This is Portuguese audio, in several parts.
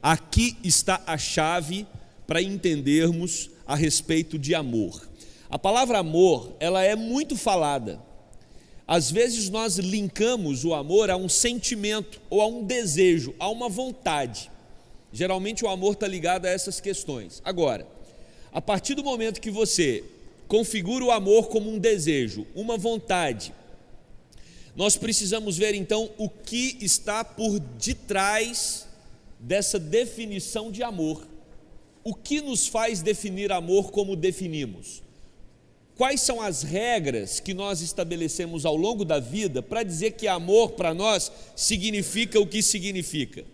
aqui está a chave para entendermos a respeito de amor. A palavra amor, ela é muito falada. Às vezes nós linkamos o amor a um sentimento, ou a um desejo, a uma vontade. Geralmente o amor está ligado a essas questões. Agora, a partir do momento que você configura o amor como um desejo, uma vontade, nós precisamos ver então o que está por detrás dessa definição de amor. O que nos faz definir amor como definimos? Quais são as regras que nós estabelecemos ao longo da vida para dizer que amor para nós significa o que significa?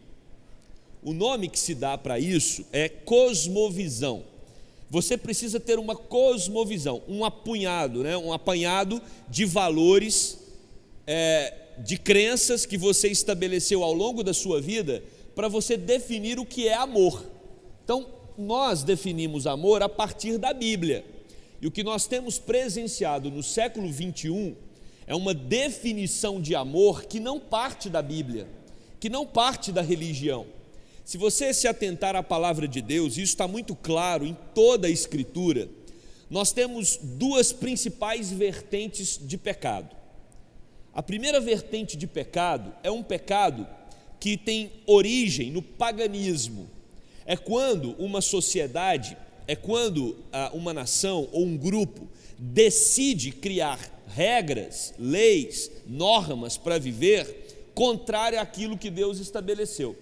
O nome que se dá para isso é cosmovisão. Você precisa ter uma cosmovisão, um apanhado de valores, de crenças que você estabeleceu ao longo da sua vida para você definir o que é amor. Então, nós definimos amor a partir da Bíblia. E o que nós temos presenciado no século 21 é uma definição de amor que não parte da Bíblia, que não parte da religião. Se você se atentar à palavra de Deus, isso está muito claro em toda a Escritura, nós temos duas principais vertentes de pecado. A primeira vertente de pecado é um pecado que tem origem no paganismo. É quando uma sociedade, é quando uma nação ou um grupo decide criar regras, leis, normas para viver contrário àquilo que Deus estabeleceu.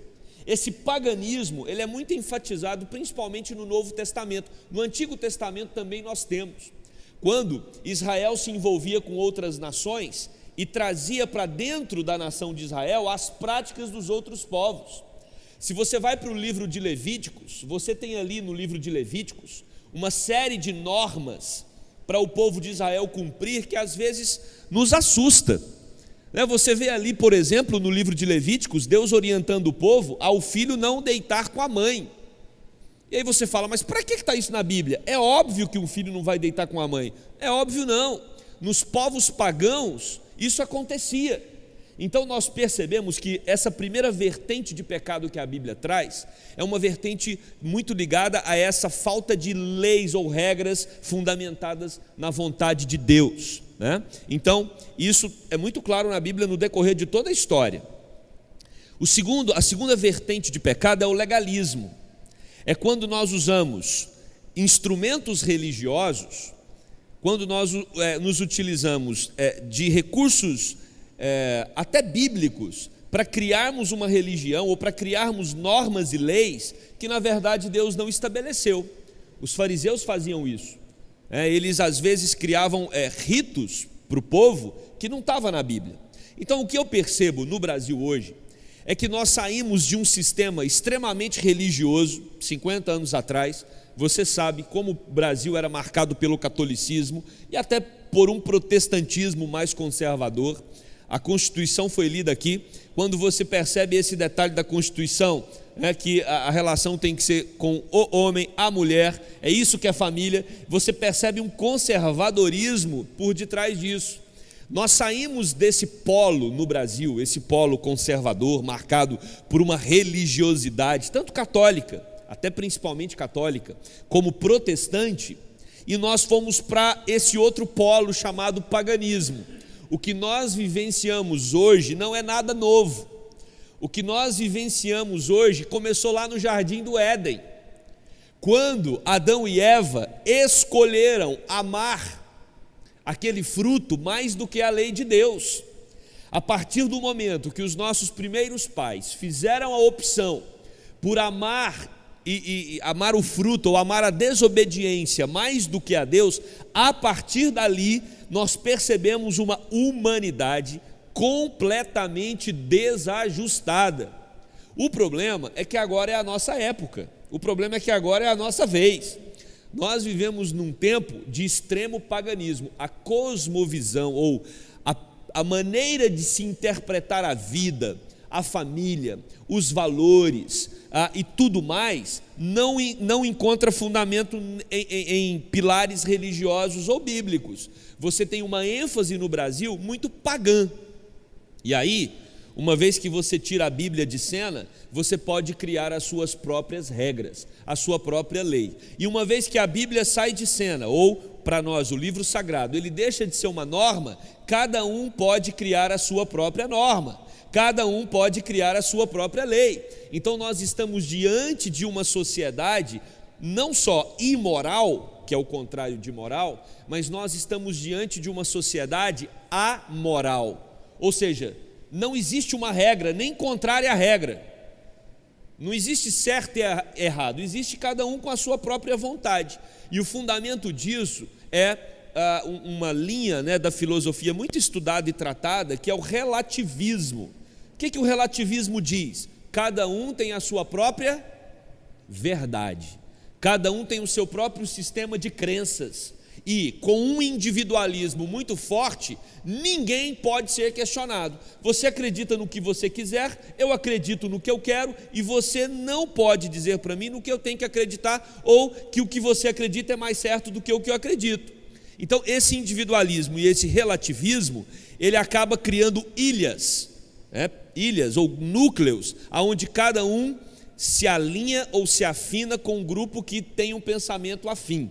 Esse paganismo, ele é muito enfatizado principalmente no Novo Testamento. No Antigo Testamento também nós temos. Quando Israel se envolvia com outras nações e trazia para dentro da nação de Israel as práticas dos outros povos. Se você vai para o livro de Levíticos, você tem ali no livro de Levíticos uma série de normas para o povo de Israel cumprir que às vezes nos assusta. Você vê ali, por exemplo, no livro de Levíticos, Deus orientando o povo ao filho não deitar com a mãe. E aí você fala, mas para que está isso na Bíblia? É óbvio que um filho não vai deitar com a mãe. É óbvio não. Nos povos pagãos isso acontecia. Então nós percebemos que essa primeira vertente de pecado que a Bíblia traz é uma vertente muito ligada a essa falta de leis ou regras fundamentadas na vontade de Deus, né? Então isso é muito claro na Bíblia no decorrer de toda a história. A segunda vertente de pecado é o legalismo. É quando nós usamos instrumentos religiosos, quando nós nos utilizamos de recursos até bíblicos, para criarmos uma religião ou para criarmos normas e leis que na verdade Deus não estabeleceu. Os fariseus faziam isso. Eles às vezes criavam ritos para o povo que não estava na Bíblia. Então o que eu percebo no Brasil hoje é que nós saímos de um sistema extremamente religioso, 50 anos atrás. Você sabe como o Brasil era marcado pelo catolicismo e até por um protestantismo mais conservador. A Constituição foi lida aqui. Quando você percebe esse detalhe da Constituição, que a relação tem que ser com o homem, a mulher, é isso que é família, você percebe um conservadorismo por detrás disso. Nós saímos desse polo no Brasil, esse polo conservador, marcado por uma religiosidade, tanto católica, até principalmente católica, como protestante, e nós fomos para esse outro polo chamado paganismo. O que nós vivenciamos hoje não é nada novo. O que nós vivenciamos hoje começou lá no Jardim do Éden, quando Adão e Eva escolheram amar aquele fruto mais do que a lei de Deus. A partir do momento que os nossos primeiros pais fizeram a opção por amar e amar o fruto ou amar a desobediência mais do que a Deus, a partir dali nós percebemos uma humanidade completamente desajustada. O problema é que agora é a nossa época, o problema é que agora é a nossa vez. Nós vivemos num tempo de extremo paganismo. A cosmovisão ou a maneira de se interpretar a vida, a família, os valores e tudo mais não encontra fundamento em pilares religiosos ou bíblicos. Você tem uma ênfase no Brasil muito pagã. E aí uma vez que você tira a Bíblia de cena, você pode criar as suas próprias regras, a sua própria lei. E uma vez que a Bíblia sai de cena, ou para nós o livro sagrado, ele deixa de ser uma norma, cada um pode criar a sua própria norma, cada um pode criar a sua própria lei. Então nós estamos diante de uma sociedade não só imoral, que é o contrário de moral, mas nós estamos diante de uma sociedade amoral, ou seja, não existe uma regra, nem contrária à regra, não existe certo e errado, existe cada um com a sua própria vontade, e o fundamento disso é uma linha, né, da filosofia muito estudada e tratada, que é o relativismo. O que o relativismo diz? Cada um tem a sua própria verdade, cada um tem o seu próprio sistema de crenças, e com um individualismo muito forte, ninguém pode ser questionado. Você acredita no que você quiser, eu acredito no que eu quero, e você não pode dizer para mim no que eu tenho que acreditar, ou que o que você acredita é mais certo do que o que eu acredito. Então esse individualismo e esse relativismo, ele acaba criando ilhas, ilhas ou núcleos, onde cada um se alinha ou se afina com um grupo que tem um pensamento afim.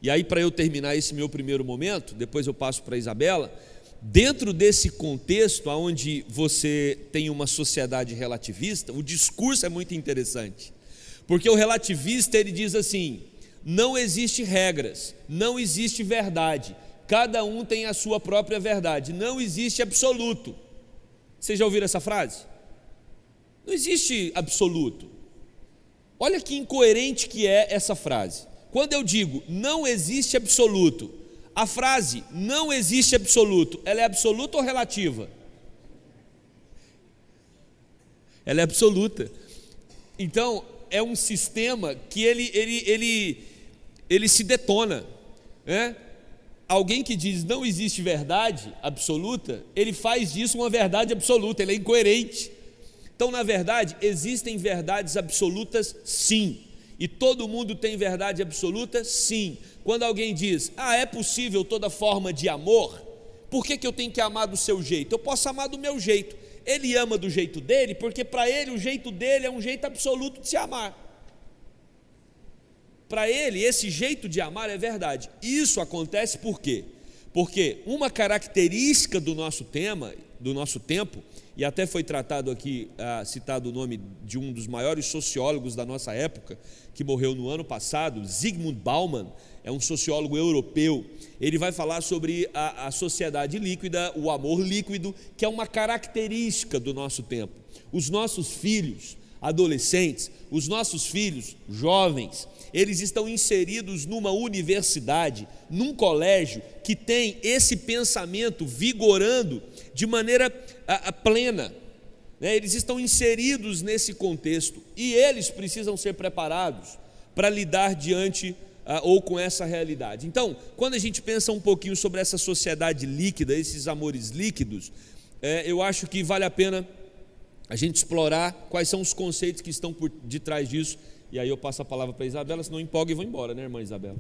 E aí, para eu terminar esse meu primeiro momento, depois eu passo para a Isabela, dentro desse contexto onde você tem uma sociedade relativista, o discurso é muito interessante, porque o relativista ele diz assim: não existe regras, não existe verdade, cada um tem a sua própria verdade, não existe absoluto. Vocês já ouviram essa frase? Não existe absoluto. Olha que incoerente que é essa frase. Quando eu digo não existe absoluto, a frase não existe absoluto, ela é absoluta ou relativa? Ela é absoluta. Então é um sistema que ele se detona, né? Alguém que diz não existe verdade absoluta, ele faz disso uma verdade absoluta, ele é incoerente. Então, na verdade, existem verdades absolutas, sim, e todo mundo tem verdade absoluta, sim. Quando alguém diz, é possível toda forma de amor, por que eu tenho que amar do seu jeito? Eu posso amar do meu jeito. Ele ama do jeito dele, porque para ele o jeito dele é um jeito absoluto de se amar. Para ele, esse jeito de amar é verdade. Isso acontece por quê? Porque uma característica do nosso tempo, e até foi tratado aqui, citado o nome de um dos maiores sociólogos da nossa época, que morreu no ano passado, Zygmunt Bauman, é um sociólogo europeu. Ele vai falar sobre a sociedade líquida, o amor líquido, que é uma característica do nosso tempo. Os nossos filhos, adolescentes, os nossos filhos, jovens, eles estão inseridos numa universidade, num colégio que tem esse pensamento vigorando de maneira plena, né? Eles estão inseridos nesse contexto e eles precisam ser preparados para lidar diante ou com essa realidade. Então, quando a gente pensa um pouquinho sobre essa sociedade líquida, esses amores líquidos, eu acho que vale a pena a gente explorar quais são os conceitos que estão por detrás disso. E aí eu passo a palavra para a Isabela, senão empolga e vou embora, né, irmã Isabela?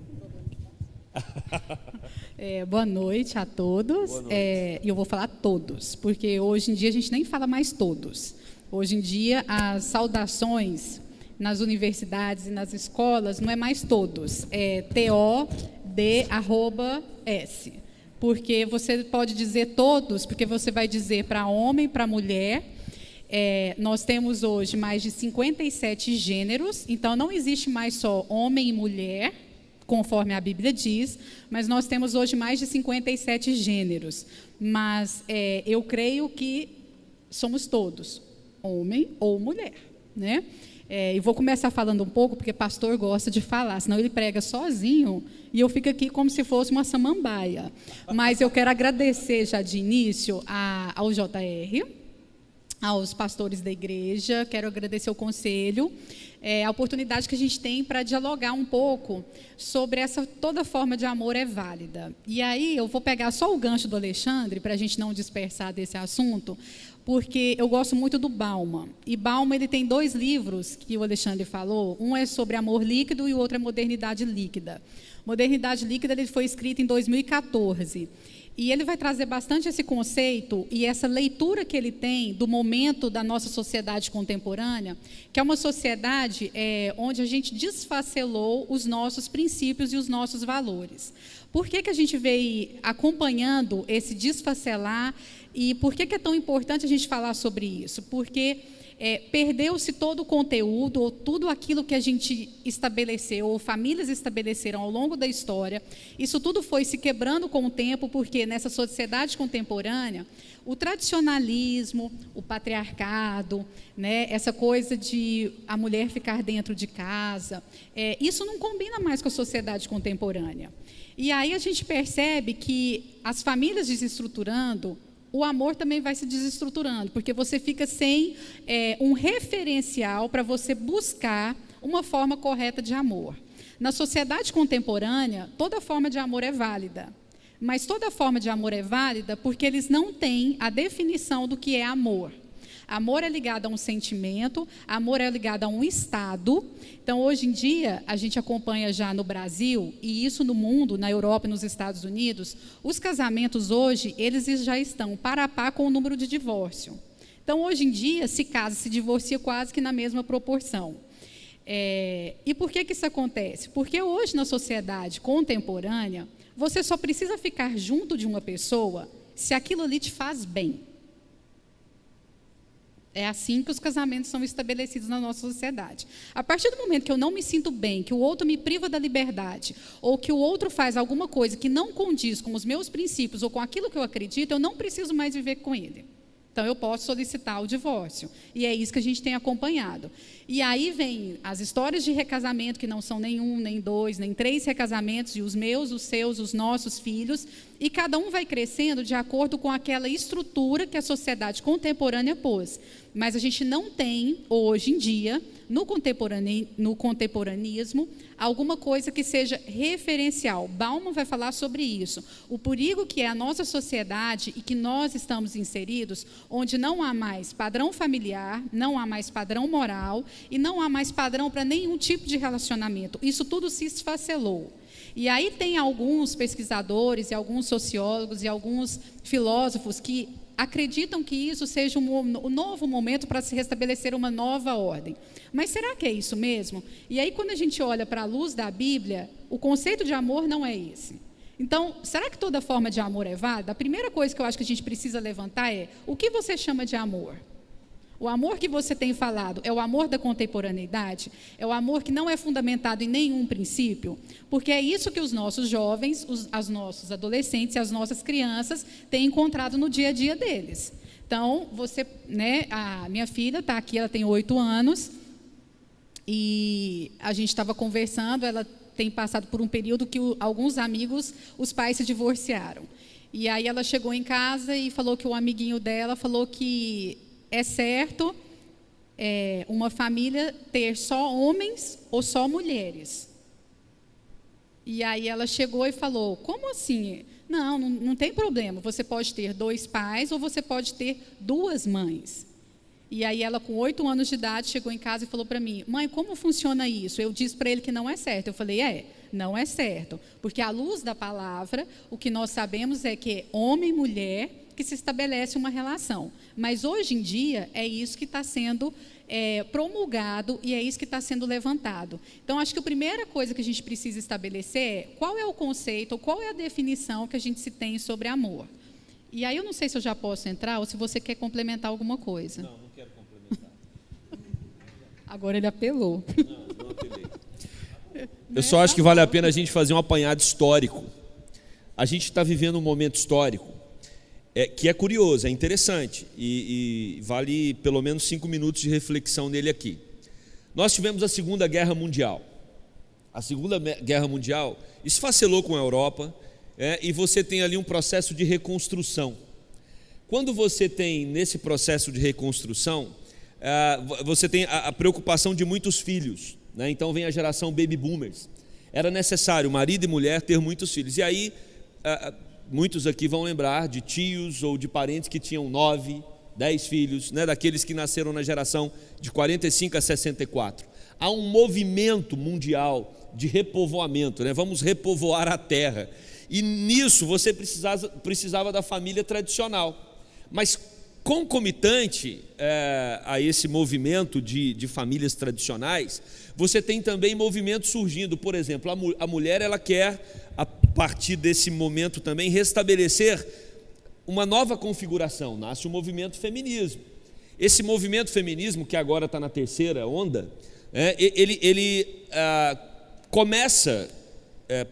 Boa noite a todos. E eu vou falar todos, porque hoje em dia a gente nem fala mais todos. Hoje em dia as saudações nas universidades e nas escolas não é mais todos, é TOD@S. Porque você pode dizer todos, porque você vai dizer para homem, para mulher. Nós temos hoje mais de 57 gêneros, então não existe mais só homem e mulher, conforme a Bíblia diz, mas nós temos hoje mais de 57 gêneros. Mas eu creio que somos todos, homem ou mulher, né? E vou começar falando um pouco, porque pastor gosta de falar, senão ele prega sozinho e eu fico aqui como se fosse uma samambaia. Mas eu quero agradecer já de início ao JR, aos pastores da igreja, quero agradecer ao conselho, a oportunidade que a gente tem para dialogar um pouco sobre toda forma de amor é válida. E aí eu vou pegar só o gancho do Alexandre, para a gente não dispersar desse assunto, porque eu gosto muito do Bauman. E Bauman ele tem 2 livros que o Alexandre falou, um é sobre amor líquido e o outro é modernidade líquida. Modernidade líquida ele foi escrito em 2014. E ele vai trazer bastante esse conceito e essa leitura que ele tem do momento da nossa sociedade contemporânea, que é uma sociedade onde a gente desfacelou os nossos princípios e os nossos valores. Por que a gente veio acompanhando esse desfacelar e por que é tão importante a gente falar sobre isso? Porque perdeu-se todo o conteúdo, ou tudo aquilo que a gente estabeleceu, ou famílias estabeleceram ao longo da história. Isso tudo foi se quebrando com o tempo, porque nessa sociedade contemporânea, o tradicionalismo, o patriarcado, né, essa coisa de a mulher ficar dentro de casa, isso não combina mais com a sociedade contemporânea. E aí a gente percebe que as famílias desestruturando, o amor também vai se desestruturando, porque você fica sem um referencial para você buscar uma forma correta de amor. Na sociedade contemporânea, toda forma de amor é válida, mas toda forma de amor é válida porque eles não têm a definição do que é amor. Amor é ligado a um sentimento, amor é ligado a um estado. Então, hoje em dia, a gente acompanha já no Brasil, e isso no mundo, na Europa e nos Estados Unidos, os casamentos hoje, eles já estão par a par com o número de divórcio. Então, hoje em dia, se casa, se divorcia quase que na mesma proporção. E por que isso acontece? Porque hoje, na sociedade contemporânea, você só precisa ficar junto de uma pessoa se aquilo ali te faz bem. É assim que os casamentos são estabelecidos na nossa sociedade. A partir do momento que eu não me sinto bem, que o outro me priva da liberdade, ou que o outro faz alguma coisa que não condiz com os meus princípios ou com aquilo que eu acredito, eu não preciso mais viver com ele. Então, eu posso solicitar o divórcio. E é isso que a gente tem acompanhado. E aí vem as histórias de recasamento, que não são nem 1, nem 2, nem 3 recasamentos, e os meus, os seus, os nossos filhos, e cada um vai crescendo de acordo com aquela estrutura que a sociedade contemporânea pôs. Mas a gente não tem, hoje em dia, no contemporaneismo, alguma coisa que seja referencial. Bauman vai falar sobre isso. O perigo que é a nossa sociedade e que nós estamos inseridos, onde não há mais padrão familiar, não há mais padrão moral e não há mais padrão para nenhum tipo de relacionamento. Isso tudo se esfacelou. E aí tem alguns pesquisadores e alguns sociólogos e alguns filósofos que acreditam que isso seja um novo momento para se restabelecer uma nova ordem. Mas será que é isso mesmo? E aí, quando a gente olha para a luz da Bíblia, o conceito de amor não é esse. Então, será que toda forma de amor é válida? A primeira coisa que eu acho que a gente precisa levantar é: o que você chama de amor? O amor que você tem falado é o amor da contemporaneidade? É o amor que não é fundamentado em nenhum princípio? Porque é isso que os nossos jovens, os nossos adolescentes e as nossas crianças têm encontrado no dia a dia deles. Então, a minha filha está aqui, ela tem 8 anos, e a gente estava conversando, ela tem passado por um período que alguns amigos, os pais se divorciaram. E aí ela chegou em casa e falou que o amiguinho dela falou que é certo uma família ter só homens ou só mulheres. E aí ela chegou e falou: como assim? Não tem problema, você pode ter 2 pais ou você pode ter 2 mães. E aí ela, com 8 anos de idade, chegou em casa e falou para mim: mãe, como funciona isso? Eu disse para ele que não é certo. Eu falei: não é certo, porque à luz da palavra, o que nós sabemos é que homem e mulher que se estabelece uma relação. Mas hoje em dia é isso que está sendo promulgado e é isso que está sendo levantado. Então, acho que a primeira coisa que a gente precisa estabelecer é qual é o conceito, ou qual é a definição que a gente se tem sobre amor. E aí eu não sei se eu já posso entrar ou se você quer complementar alguma coisa. Não quero complementar. Agora ele apelou. Não apelei. Eu só acho que vale a pena a gente fazer um apanhado histórico. A gente está vivendo um momento histórico que é curioso, é interessante e vale pelo menos 5 minutos de reflexão nele aqui. Nós tivemos a Segunda Guerra Mundial. A Segunda Guerra Mundial esfacelou com a Europa, e você tem ali um processo de reconstrução. Quando você tem nesse processo de reconstrução, você tem a preocupação de muitos filhos, né? Então vem a geração baby boomers. Era necessário marido e mulher ter muitos filhos. E aí muitos aqui vão lembrar de tios ou de parentes que tinham 9, 10 filhos, né? Daqueles que nasceram na geração de 45 a 64. Há um movimento mundial de repovoamento, né? Vamos repovoar a terra. E nisso você precisava da família tradicional. Mas concomitante a esse movimento de famílias tradicionais, você tem também movimentos surgindo. Por exemplo, a mulher ela quer, a partir desse momento também, restabelecer uma nova configuração. Nasce o movimento feminismo. Esse movimento feminismo, que agora está na terceira onda, ele começa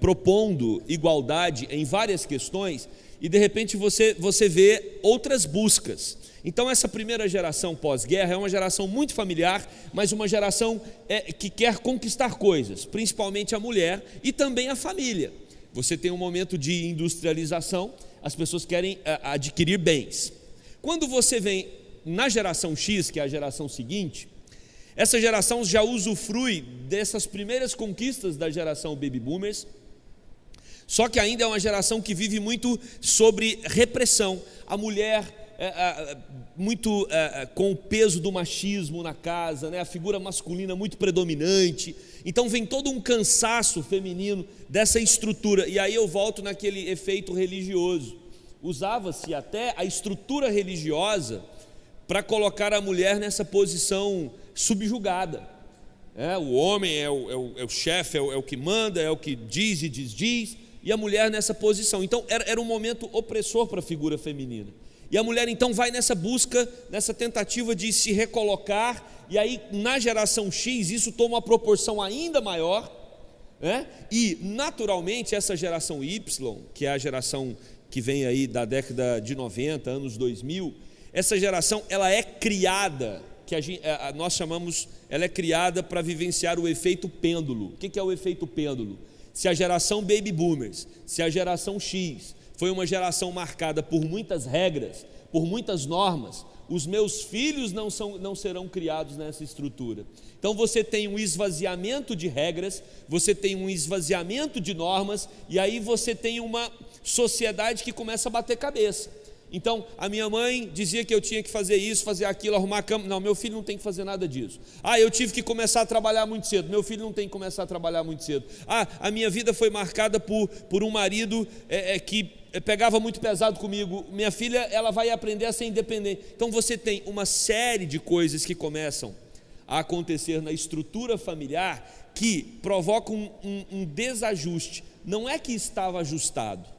propondo igualdade em várias questões, e de repente você vê outras buscas. Então essa primeira geração pós-guerra é uma geração muito familiar, mas uma geração que quer conquistar coisas, principalmente a mulher e também a família. Você tem um momento de industrialização, as pessoas querem adquirir bens. Quando você vem na geração X, que é a geração seguinte, essa geração já usufrui dessas primeiras conquistas da geração Baby Boomers, só que ainda é uma geração que vive muito sobre repressão. A mulher muito com o peso do machismo na casa, né? A figura masculina muito predominante. Então vem todo um cansaço feminino dessa estrutura. E aí eu volto naquele efeito religioso. Usava-se até a estrutura religiosa para colocar a mulher nessa posição subjugada. O homem é o chefe, é o que manda, é o que diz e desdiz, e a mulher nessa posição. Então era um momento opressor para a figura feminina. E a mulher então vai nessa busca, nessa tentativa de se recolocar, e aí na geração X isso toma uma proporção ainda maior, e naturalmente essa geração Y, que é a geração que vem aí da década de 90, anos 2000, essa geração ela é criada, nós chamamos, ela é criada para vivenciar o efeito pêndulo. O que é o efeito pêndulo? Se a geração Baby Boomers, se a geração X foi uma geração marcada por muitas regras, por muitas normas, os meus filhos não serão criados nessa estrutura. Então você tem um esvaziamento de regras, você tem um esvaziamento de normas, e aí você tem uma sociedade que começa a bater cabeça. Então, a minha mãe dizia que eu tinha que fazer isso, fazer aquilo, arrumar a cama. Não, meu filho não tem que fazer nada disso. Eu tive que começar a trabalhar muito cedo. Meu filho não tem que começar a trabalhar muito cedo. A minha vida foi marcada por um marido que pegava muito pesado comigo. Minha filha, ela vai aprender a ser independente. Então, você tem uma série de coisas que começam a acontecer na estrutura familiar que provocam um desajuste. Não é que estava ajustado.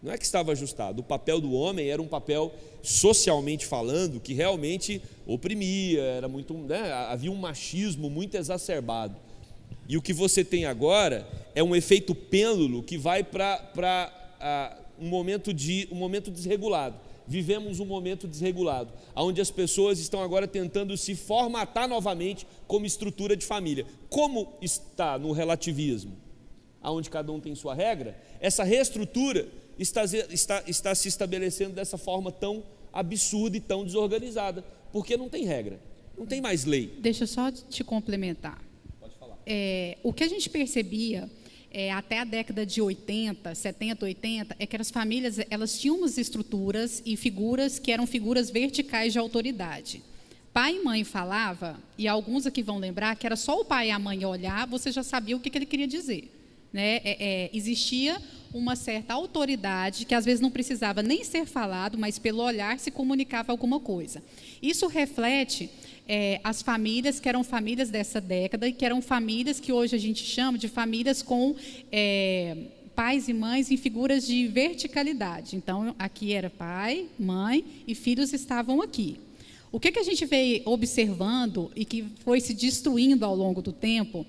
Não é que estava ajustado. O papel do homem era um papel, socialmente falando, que realmente oprimia, era muito, havia um machismo muito exacerbado. E o que você tem agora é um efeito pêndulo que vai para um momento desregulado. Vivemos um momento desregulado, onde as pessoas estão agora tentando se formatar novamente como estrutura de família. Como está no relativismo, onde cada um tem sua regra, essa reestrutura está se estabelecendo dessa forma tão absurda e tão desorganizada, porque não tem regra, não tem mais lei. Deixa eu só te complementar. Pode falar. O que a gente percebia até a década de 80, 70, 80, é que as famílias elas tinham umas estruturas e figuras que eram figuras verticais de autoridade. Pai e mãe falava, e alguns aqui vão lembrar que era só o pai e a mãe olhar, você já sabia o que ele queria dizer. Existia uma certa autoridade que às vezes não precisava nem ser falado, mas pelo olhar se comunicava alguma coisa. Isso reflete as famílias que eram famílias dessa década e que eram famílias que hoje a gente chama de famílias com pais e mães em figuras de verticalidade. Então aqui era pai, mãe e filhos estavam aqui. O que a gente veio observando e que foi se destruindo ao longo do tempo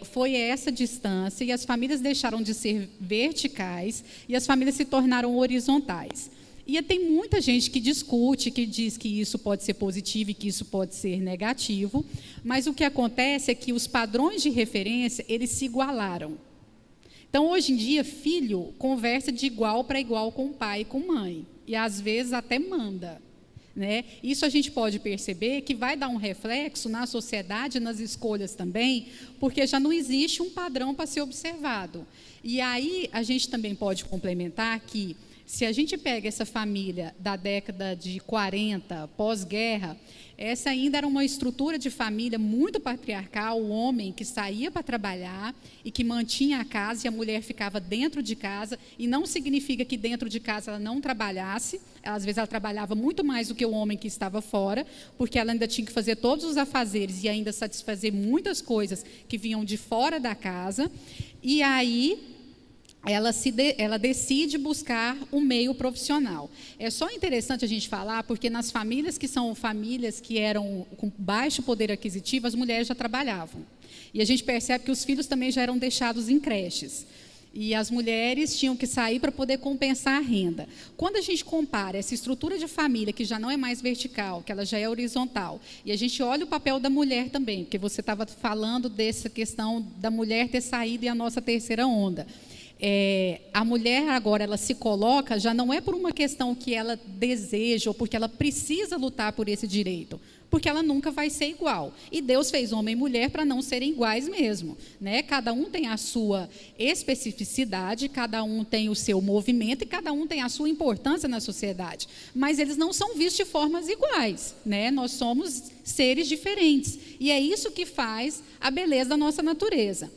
foi essa distância, e as famílias deixaram de ser verticais e as famílias se tornaram horizontais. E tem muita gente que discute, que diz que isso pode ser positivo e que isso pode ser negativo, mas o que acontece é que os padrões de referência, eles se igualaram. Então, hoje em dia, filho conversa de igual para igual com o pai e com mãe, e às vezes até manda. Isso a gente pode perceber que vai dar um reflexo na sociedade, nas escolhas também, porque já não existe um padrão para ser observado. E aí a gente também pode complementar que Se a gente pega essa família da década de 40, pós-guerra, essa ainda era uma estrutura de família muito patriarcal, o homem que saía para trabalhar e que mantinha a casa e a mulher ficava dentro de casa, e não significa que dentro de casa ela não trabalhasse, às vezes ela trabalhava muito mais do que o homem que estava fora, porque ela ainda tinha que fazer todos os afazeres e ainda satisfazer muitas coisas que vinham de fora da casa, e aí ela decide buscar um meio profissional. É só interessante a gente falar, porque nas famílias que são famílias que eram com baixo poder aquisitivo, as mulheres já trabalhavam. E a gente percebe que os filhos também já eram deixados em creches. E as mulheres tinham que sair para poder compensar a renda. Quando a gente compara essa estrutura de família, que já não é mais vertical, que ela já é horizontal, e a gente olha o papel da mulher também, porque você estava falando dessa questão da mulher ter saído e a nossa terceira onda. A mulher agora, ela se coloca, já não é por uma questão que ela deseja ou porque ela precisa lutar por esse direito, porque ela nunca vai ser igual. E Deus fez homem e mulher para não serem iguais mesmo, né? Cada um tem a sua especificidade, cada um tem o seu movimento e cada um tem a sua importância na sociedade. Mas eles não são vistos de formas iguais, né? Nós somos seres diferentes. E é isso que faz a beleza da nossa natureza.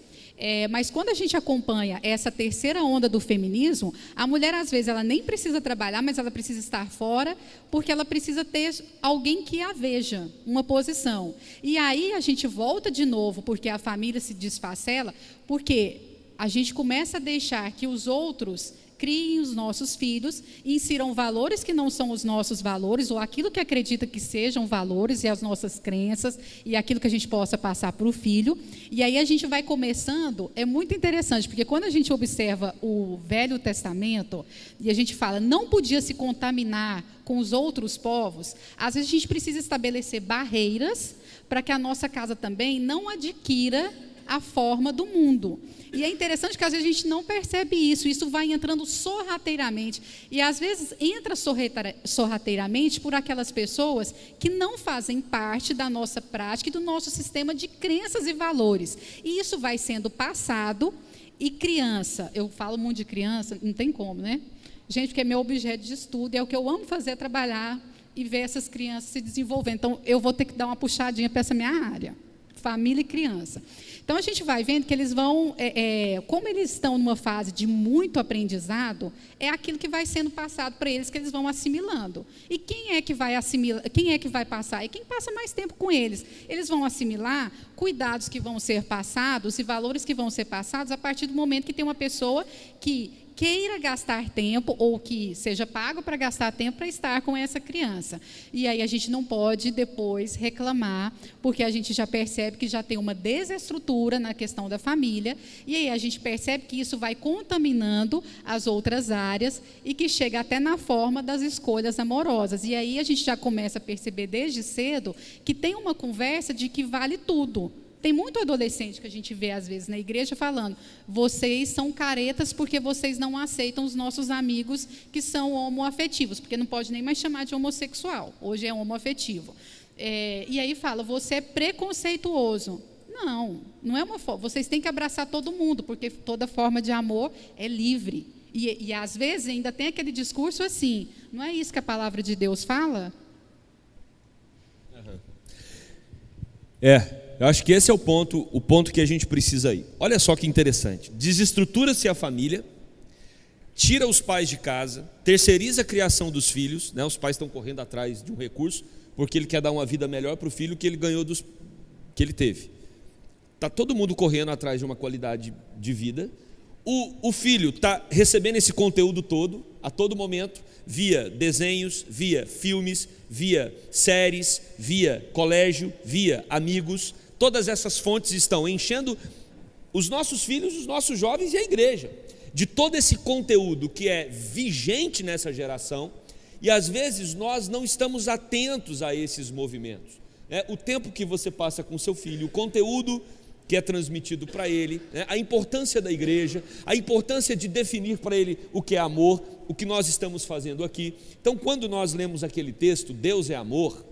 Mas quando a gente acompanha essa terceira onda do feminismo, a mulher, às vezes, ela nem precisa trabalhar, mas ela precisa estar fora, porque ela precisa ter alguém que a veja, uma posição. E aí a gente volta de novo, porque a família se desfacela, porque a gente começa a deixar que os outros criem os nossos filhos, insiram valores que não são os nossos valores, ou aquilo que acredita que sejam valores e as nossas crenças, e aquilo que a gente possa passar para o filho. E aí a gente vai começando, é muito interessante, porque quando a gente observa o Velho Testamento, e a gente fala, não podia se contaminar com os outros povos, às vezes a gente precisa estabelecer barreiras para que a nossa casa também não adquira a forma do mundo. E é interessante que às vezes a gente não percebe isso vai entrando sorrateiramente, e às vezes entra sorrateiramente por aquelas pessoas que não fazem parte da nossa prática e do nosso sistema de crenças e valores, e isso vai sendo passado. E criança, eu falo muito de criança, não tem como, né? Gente, porque é meu objeto de estudo, é o que eu amo fazer, é trabalhar e ver essas crianças se desenvolvendo. Então eu vou ter que dar uma puxadinha para essa minha área, família e criança. Então, a gente vai vendo que eles vão, como eles estão numa fase de muito aprendizado, é aquilo que vai sendo passado para eles, que eles vão assimilando. E quem é que vai assimilar, quem é que vai passar? É quem passa mais tempo com eles. Eles vão assimilar cuidados que vão ser passados e valores que vão ser passados a partir do momento que tem uma pessoa que queira gastar tempo ou que seja pago para gastar tempo para estar com essa criança. E aí a gente não pode depois reclamar, porque a gente já percebe que já tem uma desestrutura na questão da família, e aí a gente percebe que isso vai contaminando as outras áreas e que chega até na forma das escolhas amorosas. E aí a gente já começa a perceber desde cedo que tem uma conversa de que vale tudo. Tem muito adolescente que a gente vê, às vezes, na igreja falando, vocês são caretas porque vocês não aceitam os nossos amigos que são homoafetivos, porque não pode nem mais chamar de homossexual, hoje é homoafetivo. E aí fala, você é preconceituoso. Não é uma forma, vocês têm que abraçar todo mundo, porque toda forma de amor é livre. E às vezes ainda tem aquele discurso assim, não é isso que a palavra de Deus fala? Eu acho que esse é o ponto que a gente precisa ir. Olha só que interessante. Desestrutura-se a família, tira os pais de casa, terceiriza a criação dos filhos, né? Os pais estão correndo atrás de um recurso, porque ele quer dar uma vida melhor para o filho que ele ganhou que ele teve. Está todo mundo correndo atrás de uma qualidade de vida. O filho está recebendo esse conteúdo todo, a todo momento, via desenhos, via filmes, via séries, via colégio, via amigos. Todas essas fontes estão enchendo os nossos filhos, os nossos jovens e a igreja de todo esse conteúdo que é vigente nessa geração, e às vezes nós não estamos atentos a esses movimentos. O tempo que você passa com seu filho, o conteúdo que é transmitido para ele, a importância da igreja, a importância de definir para ele o que é amor, o que nós estamos fazendo aqui. Então, quando nós lemos aquele texto, Deus é amor,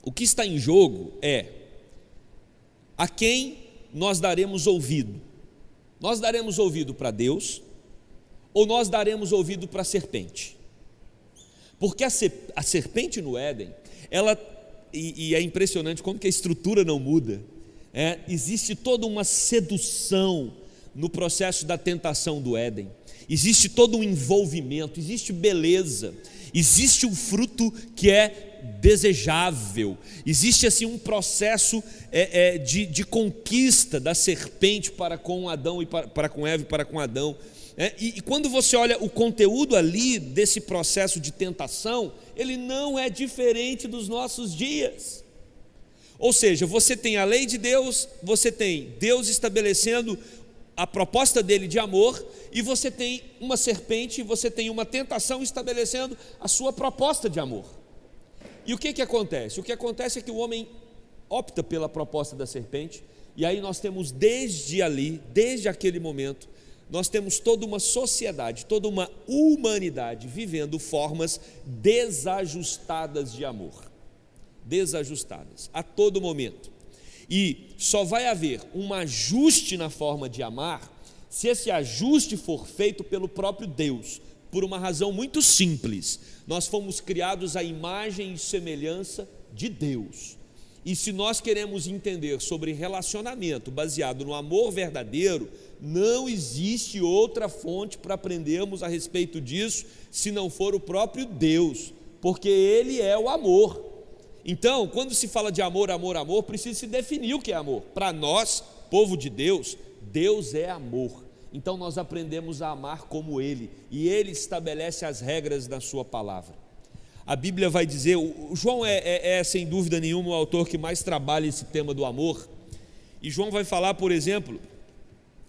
o que está em jogo é a quem nós daremos ouvido. Nós daremos ouvido para Deus ou nós daremos ouvido para a serpente? Porque a serpente no Éden, e é impressionante como que a estrutura não muda, existe toda uma sedução no processo da tentação do Éden, existe todo um envolvimento, existe beleza, existe um fruto que é desejável, existe assim um processo de conquista da serpente para com Adão, e para com Eva e para com Adão. E quando você olha o conteúdo ali desse processo de tentação, ele não é diferente dos nossos dias. Ou seja, você tem a lei de Deus, você tem Deus estabelecendo a proposta dele de amor, e você tem uma serpente, você tem uma tentação estabelecendo a sua proposta de amor. E o que acontece? O que acontece é que o homem opta pela proposta da serpente, e aí nós temos desde aquele momento, nós temos toda uma sociedade, toda uma humanidade vivendo formas desajustadas de amor, desajustadas a todo momento. E só vai haver um ajuste na forma de amar se esse ajuste for feito pelo próprio Deus, por uma razão muito simples: nós fomos criados à imagem e semelhança de Deus. E se nós queremos entender sobre relacionamento baseado no amor verdadeiro, não existe outra fonte para aprendermos a respeito disso, se não for o próprio Deus, porque Ele é o amor. Então, quando se fala de amor, amor, amor, precisa se definir o que é amor. Para nós, povo de Deus, Deus é amor. Então nós aprendemos a amar como Ele, e Ele estabelece as regras da sua palavra. A Bíblia vai dizer, o João é sem dúvida nenhuma o autor que mais trabalha esse tema do amor, e João vai falar, por exemplo,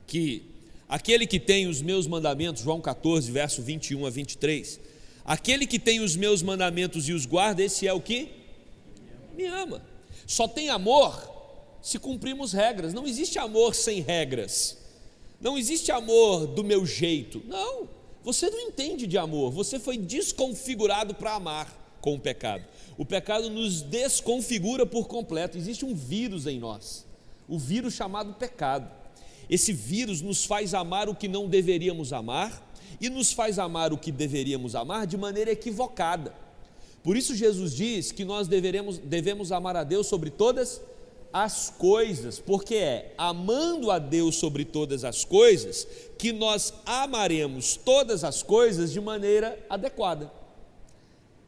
que aquele que tem os meus mandamentos, João 14, verso 21 a 23, aquele que tem os meus mandamentos e os guarda, esse é o que? Me ama. Só tem amor se cumprimos regras. Não existe amor sem regras, não existe amor do meu jeito, não. Você não entende de amor, você foi desconfigurado para amar com o pecado. O pecado nos desconfigura por completo. Existe um vírus em nós, o vírus chamado pecado. Esse vírus nos faz amar o que não deveríamos amar, e nos faz amar o que deveríamos amar de maneira equivocada. Por isso Jesus diz que nós devemos amar a Deus sobre todas as coisas, porque é amando a Deus sobre todas as coisas que nós amaremos todas as coisas de maneira adequada.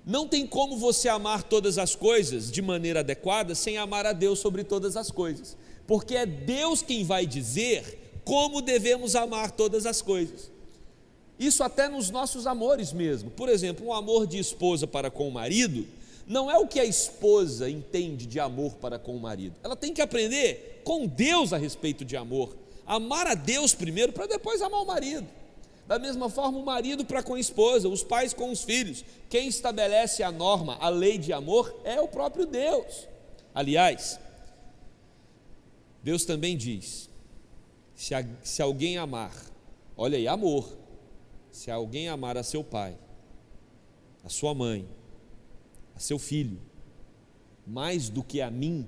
Não tem como você amar todas as coisas de maneira adequada sem amar a Deus sobre todas as coisas, porque é Deus quem vai dizer como devemos amar todas as coisas. Isso até nos nossos amores mesmo. Por exemplo, um amor de esposa para com o marido não é o que a esposa entende de amor para com o marido. Ela tem que aprender com Deus a respeito de amor, amar a Deus primeiro para depois amar o marido. Da mesma forma, o marido para com a esposa, os pais com os filhos. Quem estabelece a norma, a lei de amor é o próprio Deus. Aliás, Deus também diz, se alguém amar, olha aí, amor, se alguém amar a seu pai, a sua mãe, a seu filho, mais do que a mim,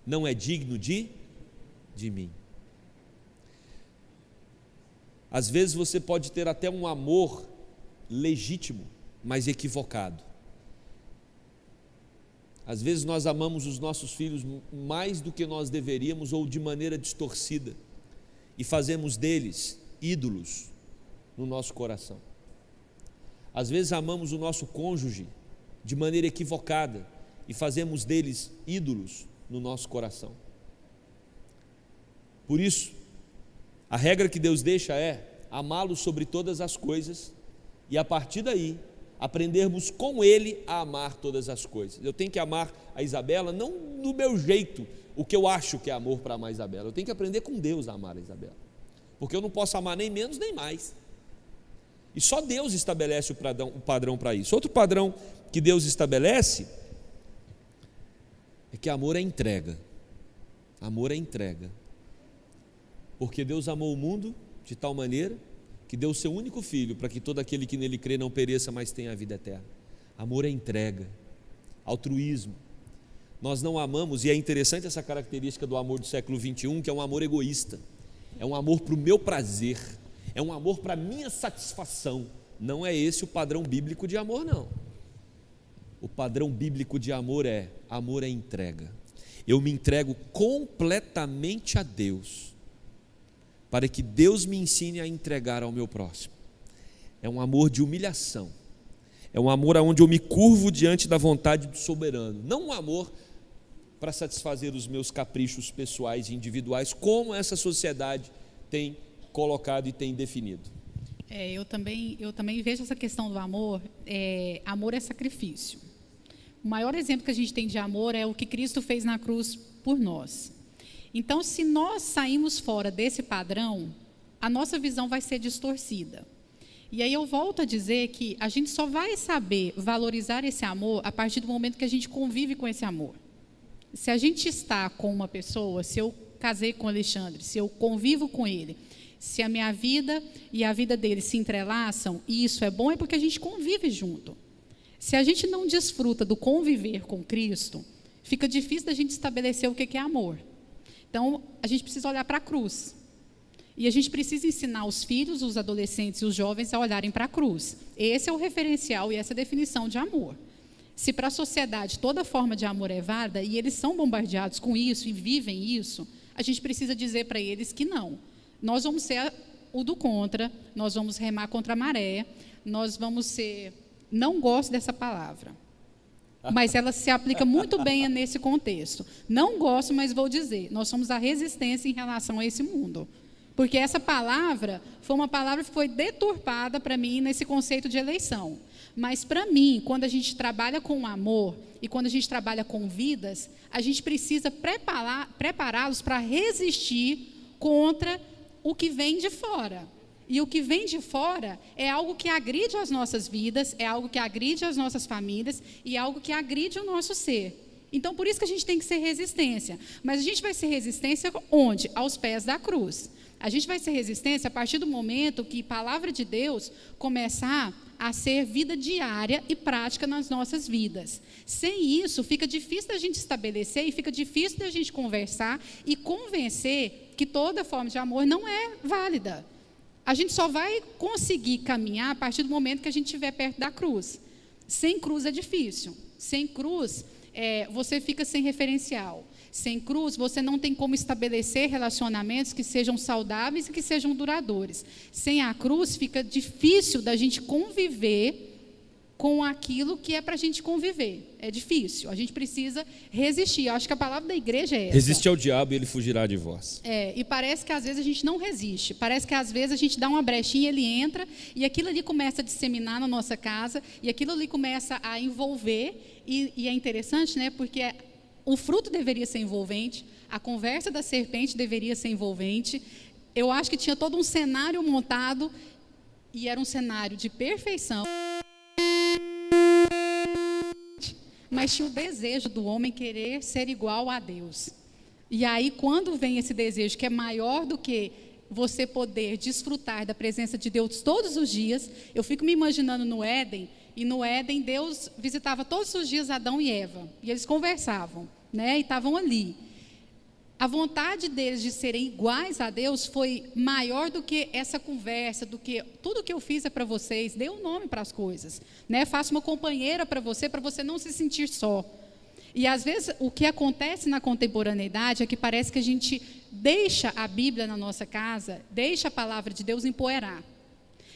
não é digno de mim. Às vezes você pode ter até um amor legítimo, mas equivocado. Às vezes nós amamos os nossos filhos mais do que nós deveríamos, ou de maneira distorcida, e fazemos deles ídolos no nosso coração. Às vezes amamos o nosso cônjuge de maneira equivocada e fazemos deles ídolos no nosso coração. Por isso, a regra que Deus deixa é amá-lo sobre todas as coisas, e a partir daí aprendermos com Ele a amar todas as coisas. Eu tenho que amar a Isabela não do meu jeito, o que eu acho que é amor para amar a Isabela. Eu tenho que aprender com Deus a amar a Isabela, porque eu não posso amar nem menos nem mais. E só Deus estabelece o padrão para isso. Outro padrão que Deus estabelece é que amor é entrega. Amor é entrega. Porque Deus amou o mundo de tal maneira que deu o seu único filho, para que todo aquele que nele crê não pereça, mas tenha a vida eterna. Amor é entrega, altruísmo. Nós não amamos, e é interessante essa característica do amor do século XXI, que é um amor egoísta, é um amor para o meu prazer. é um amor para minha satisfação. Não é esse o padrão bíblico de amor, não. O padrão bíblico de amor é entrega. Eu me entrego completamente a Deus, para que Deus me ensine a entregar ao meu próximo. É um amor de humilhação, é um amor onde eu me curvo diante da vontade do soberano, não um amor para satisfazer os meus caprichos pessoais e individuais, como essa sociedade tem colocado e tem definido. Eu também vejo essa questão do amor, amor é sacrifício. O maior exemplo que a gente tem de amor é o que Cristo fez na cruz por nós. Então, se nós sairmos fora desse padrão, a nossa visão vai ser distorcida. E aí eu volto a dizer que a gente só vai saber valorizar esse amor a partir do momento que a gente convive com esse amor. Se a gente está com uma pessoa, se eu casei com o Alexandre, se eu convivo com ele, se a minha vida e a vida dele se entrelaçam, e isso é bom, é porque a gente convive junto. Se a gente não desfruta do conviver com Cristo, fica difícil da gente estabelecer o que é amor. Então, a gente precisa olhar para a cruz. E a gente precisa ensinar os filhos, os adolescentes e os jovens a olharem para a cruz. Esse é o referencial e essa é a definição de amor. Se para a sociedade toda forma de amor é válida, e eles são bombardeados com isso e vivem isso, a gente precisa dizer para eles que não. Nós vamos ser o do contra, nós vamos remar contra a maré, nós vamos ser... Não gosto dessa palavra, mas ela se aplica muito bem nesse contexto. Não gosto, mas vou dizer, nós somos a resistência em relação a esse mundo. Porque essa palavra foi uma palavra que foi deturpada para mim nesse conceito de eleição. Mas para mim, quando a gente trabalha com amor e quando a gente trabalha com vidas, a gente precisa prepará-los para resistir contra o que vem de fora. E o que vem de fora é algo que agride as nossas vidas, é algo que agride as nossas famílias e é algo que agride o nosso ser. Então, por isso que a gente tem que ser resistência. Mas a gente vai ser resistência onde? Aos pés da cruz. A gente vai ser resistência a partir do momento que a palavra de Deus começar a ser vida diária e prática nas nossas vidas. Sem isso, fica difícil da gente estabelecer e fica difícil da gente conversar e convencer que toda forma de amor não é válida. A gente só vai conseguir caminhar a partir do momento que a gente estiver perto da cruz. Sem cruz é difícil. Sem cruz, você fica sem referencial. Sem cruz, você não tem como estabelecer relacionamentos que sejam saudáveis e que sejam duradouros. Sem a cruz, fica difícil da gente conviver com aquilo que é para a gente conviver. É difícil, a gente precisa resistir. Eu acho que a palavra da igreja é essa. Resiste ao diabo e ele fugirá de vós. E parece que às vezes a gente não resiste. Parece que às vezes a gente dá uma brechinha, ele entra, e aquilo ali começa a disseminar na nossa casa, e aquilo ali começa a envolver, e é interessante, né, porque o fruto deveria ser envolvente, a conversa da serpente deveria ser envolvente. Eu acho que tinha todo um cenário montado, e era um cenário de perfeição. Mas tinha o desejo do homem querer ser igual a Deus. E aí, quando vem esse desejo, que é maior do que você poder desfrutar da presença de Deus todos os dias, eu fico me imaginando no Éden, e no Éden Deus visitava todos os dias Adão e Eva, e eles conversavam, né, e estavam ali. A vontade deles de serem iguais a Deus foi maior do que essa conversa, do que tudo que eu fiz é para vocês. Dê um nome para as coisas, né? Faça uma companheira para você não se sentir só. E às vezes o que acontece na contemporaneidade é que parece que a gente deixa a Bíblia na nossa casa, deixa a palavra de Deus empoeirar.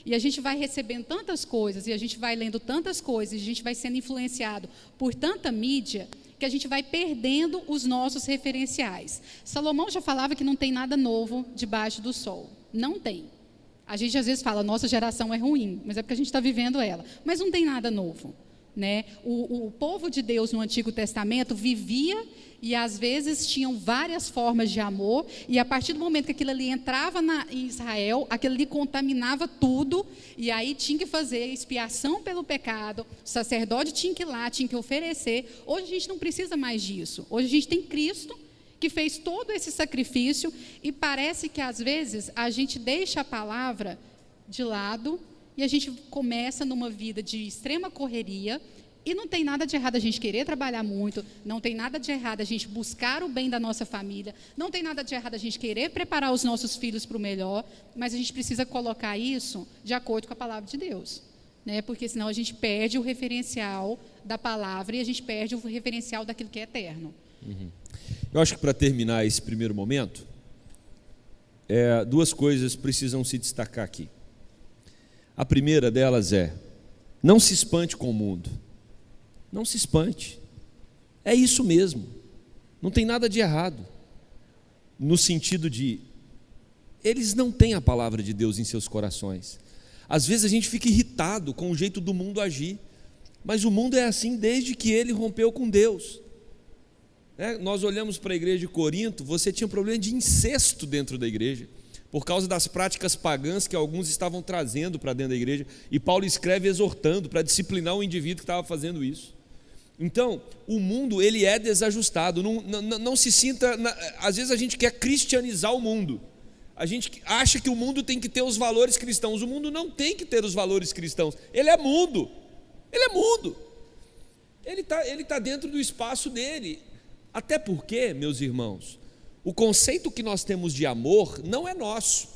E a gente vai recebendo tantas coisas, e a gente vai lendo tantas coisas, e a gente vai sendo influenciado por tanta mídia, que a gente vai perdendo os nossos referenciais. Salomão já falava que não tem nada novo debaixo do sol. Não tem. A gente às vezes fala, nossa geração é ruim, mas é porque a gente está vivendo ela. Mas não tem nada novo, né? O povo de Deus no Antigo Testamento vivia e às vezes tinham várias formas de amor, e a partir do momento que aquilo ali entrava em Israel, aquilo ali contaminava tudo, e aí tinha que fazer expiação pelo pecado, o sacerdote tinha que ir lá, tinha que oferecer. Hoje a gente não precisa mais disso. Hoje a gente tem Cristo, que fez todo esse sacrifício, e parece que às vezes a gente deixa a palavra de lado, e a gente começa numa vida de extrema correria, E não tem nada de errado a gente querer trabalhar muito, não tem nada de errado a gente buscar o bem da nossa família, não tem nada de errado a gente querer preparar os nossos filhos para o melhor, mas a gente precisa colocar isso de acordo com a palavra de Deus, né? Porque senão a gente perde o referencial da palavra e a gente perde o referencial daquilo que é eterno. Eu acho que para terminar esse primeiro momento, duas coisas precisam se destacar aqui. A primeira delas é: não se espante com o mundo. Não se espante, é isso mesmo, não tem nada de errado, no sentido de, eles não têm a palavra de Deus em seus corações. Às vezes a gente fica irritado com o jeito do mundo agir, mas o mundo é assim desde que ele rompeu com Deus. Nós olhamos para a igreja de Corinto, você tinha um problema de incesto dentro da igreja, por causa das práticas pagãs que alguns estavam trazendo para dentro da igreja, e Paulo escreve exortando para disciplinar o indivíduo que estava fazendo isso. Então, o mundo, ele é desajustado, não se sinta, às vezes a gente quer cristianizar o mundo, a gente acha que o mundo tem que ter os valores cristãos, o mundo não tem que ter os valores cristãos, ele é mundo, ele tá dentro do espaço dele, até porque, meus irmãos, o conceito que nós temos de amor não é nosso,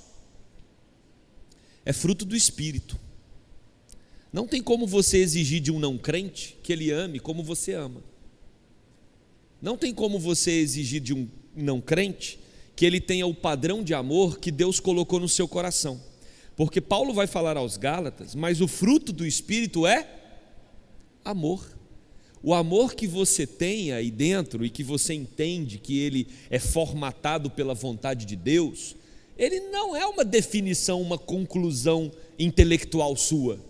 é fruto do Espírito. Não tem como você exigir de um não crente que ele ame como você ama. Não tem como você exigir de um não crente que ele tenha o padrão de amor que Deus colocou no seu coração. Porque Paulo vai falar aos Gálatas, mas o fruto do Espírito é amor. O amor que você tem aí dentro e que você entende que ele é formatado pela vontade de Deus, ele não é uma definição, uma conclusão intelectual sua.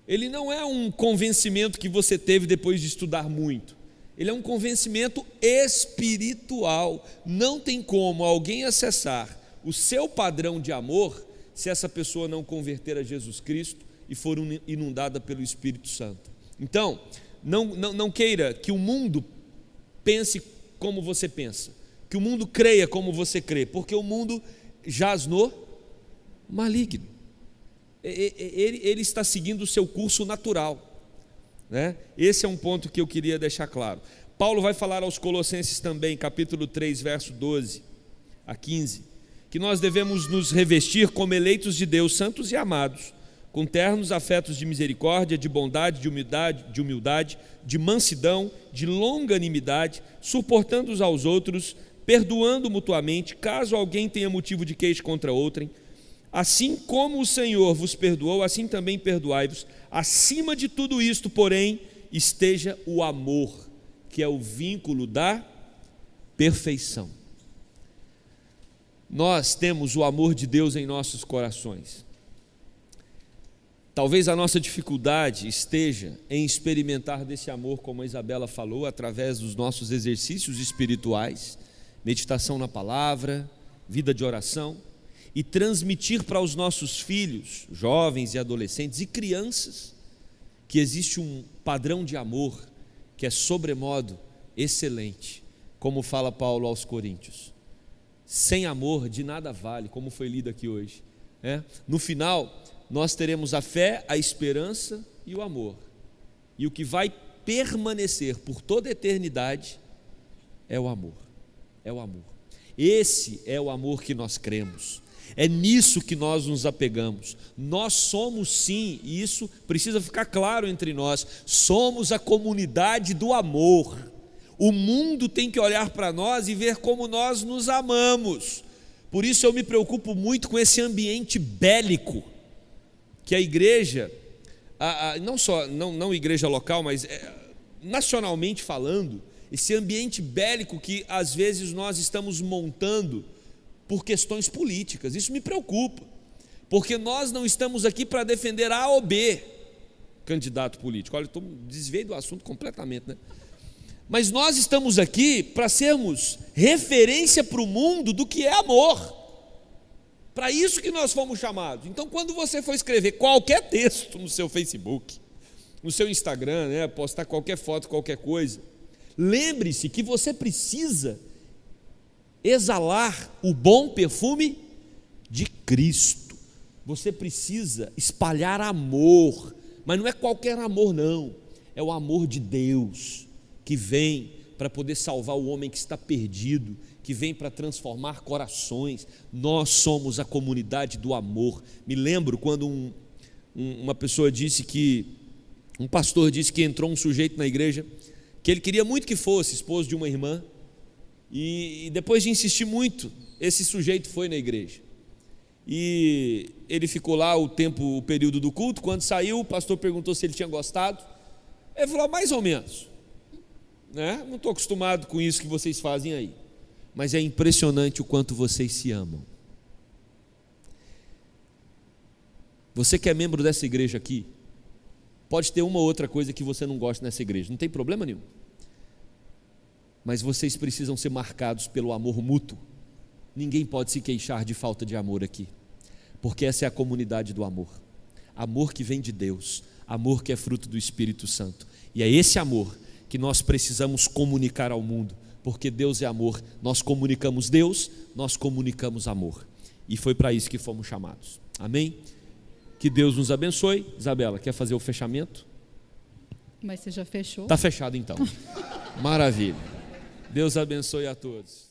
Ele não é um convencimento que você teve depois de estudar muito. Ele é um convencimento espiritual. Não tem como alguém acessar o seu padrão de amor se essa pessoa não converter a Jesus Cristo e for inundada pelo Espírito Santo. Então, não queira que o mundo pense como você pensa, que o mundo creia como você crê, porque o mundo jaz no maligno. Ele está seguindo o seu curso natural, né? Esse é um ponto que eu queria deixar claro. Paulo vai falar aos Colossenses também, capítulo 3, verso 12 a 15, que nós devemos nos revestir como eleitos de Deus, santos e amados, com ternos afetos de misericórdia, de bondade, de humildade, de mansidão, de longanimidade, suportando uns aos outros, perdoando mutuamente, caso alguém tenha motivo de queixa contra outrem. Assim como o Senhor vos perdoou, assim também perdoai-vos. Acima de tudo isto, porém, esteja o amor, que é o vínculo da perfeição. Nós temos o amor de Deus em nossos corações. Talvez a nossa dificuldade esteja em experimentar desse amor, como a Isabela falou, através dos nossos exercícios espirituais, meditação na palavra, vida de oração, e transmitir para os nossos filhos, jovens e adolescentes e crianças, que existe um padrão de amor que é sobremodo excelente, como fala Paulo aos Coríntios. Sem amor de nada vale, como foi lido aqui hoje. No final, nós teremos a fé, a esperança e o amor. E o que vai permanecer por toda a eternidade é o amor. É o amor. Esse é o amor que nós cremos. É nisso que nós nos apegamos. Nós somos sim, e isso precisa ficar claro entre nós, somos a comunidade do amor. O mundo tem que olhar para nós e ver como nós nos amamos. Por isso eu me preocupo muito com esse ambiente bélico que a igreja, não igreja local, mas nacionalmente falando, esse ambiente bélico que às vezes nós estamos montando por questões políticas. Isso me preocupa, porque nós não estamos aqui para defender A ou B candidato político. Olha, eu desviei do assunto completamente, né? Mas nós estamos aqui para sermos referência para o mundo do que é amor. Para isso que nós fomos chamados. Então, quando você for escrever qualquer texto no seu Facebook, no seu Instagram, né, postar qualquer foto, qualquer coisa, lembre-se que você precisa exalar o bom perfume de Cristo. Você precisa espalhar amor, mas não é qualquer amor não. é o amor de Deus que vem para poder salvar o homem que está perdido, que vem para transformar corações. Nós somos a comunidade do amor. Me lembro quando uma pessoa disse que, um pastor disse que entrou um sujeito na igreja, que ele queria muito que fosse esposo de uma irmã, e depois de insistir muito, esse sujeito foi na igreja. E ele ficou lá o período do culto. Quando saiu, o pastor perguntou se ele tinha gostado. Ele falou, mais ou menos, né? Não estou acostumado com isso que vocês fazem aí, mas é impressionante o quanto vocês se amam. Você que é membro dessa igreja aqui, pode ter uma ou outra coisa que você não gosta nessa igreja, não tem problema nenhum, mas vocês precisam ser marcados pelo amor mútuo. Ninguém pode se queixar de falta de amor aqui, porque essa é a comunidade do amor. Amor que vem de Deus, amor que é fruto do Espírito Santo, e é esse amor que nós precisamos comunicar ao mundo, porque Deus é amor. Nós comunicamos Deus, nós comunicamos amor, e foi para isso que fomos chamados. Amém? Que Deus nos abençoe. Isabela, quer fazer o fechamento? Mas você já fechou? Está fechado então. Maravilha. Deus abençoe a todos.